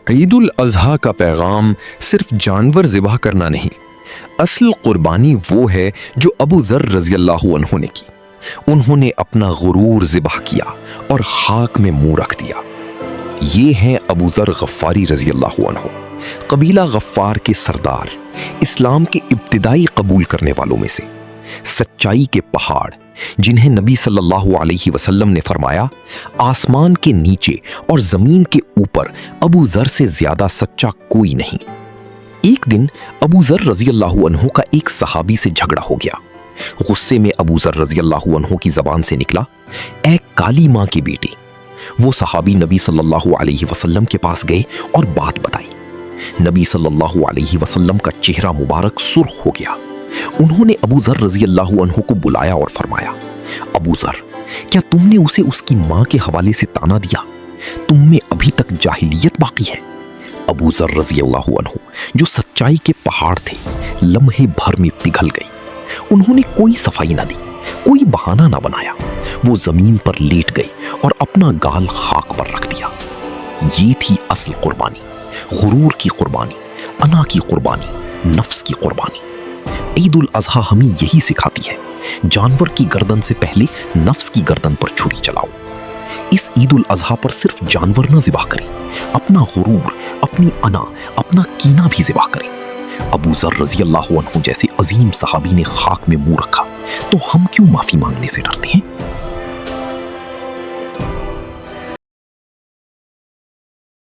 عید الاضحیٰ کا پیغام صرف جانور ذبح کرنا نہیں، اصل قربانی وہ ہے جو ابو ذر رضی اللہ عنہ نے کی۔ انہوں نے اپنا غرور ذبح کیا اور خاک میں منہ رکھ دیا۔ یہ ہیں ابو ذر غفاری رضی اللہ عنہ، قبیلہ غفار کے سردار، اسلام کے ابتدائی قبول کرنے والوں میں سے، سچائی کے پہاڑ، جنہیں نبی صلی اللہ علیہ وسلم نے فرمایا آسمان کے نیچے اور زمین کے اوپر ابو ذر سے زیادہ سچا کوئی نہیں۔ ایک دن ابو ذر رضی اللہ عنہ کا ایک صحابی سے جھگڑا ہو گیا۔ غصے میں ابو ذر رضی اللہ عنہ کی زبان سے نکلا، اے کالی ماں کی بیٹی۔ وہ صحابی نبی صلی اللہ علیہ وسلم کے پاس گئے اور بات بتائی۔ نبی صلی اللہ علیہ وسلم کا چہرہ مبارک سرخ ہو گیا۔ انہوں نے ابو ذر رضی اللہ عنہ کو بلایا اور فرمایا، ابو ذر، کیا تم نے اسے اس کی ماں کے حوالے سے تانا دیا؟ تم میں ابھی تک جاہلیت باقی ہے۔ ابو ذر رضی اللہ عنہ جو سچائی کے پہاڑ تھے، لمحے بھر میں پگھل گئے۔ انہوں نے کوئی صفائی نہ دی، کوئی بہانہ نہ بنایا۔ وہ زمین پر لیٹ گئے اور اپنا گال خاک پر رکھ دیا۔ یہ تھی اصل قربانی، غرور کی قربانی، انا کی قربانی، نفس کی قربانی۔ عید الاضحیٰ ہمیں یہی سکھاتی ہے، جانور کی گردن سے پہلے نفس کی گردن پر چھری چلاؤ۔ اس عید الاضحیٰ پر صرف جانور نہ ذبح کریں، اپنا غرور، اپنی انا، اپنا کینہ بھی ذبح کریں۔ ابو ذر رضی اللہ عنہ جیسے عظیم صحابی نے خاک میں منہ رکھا، تو ہم کیوں معافی مانگنے سے ڈرتے ہیں؟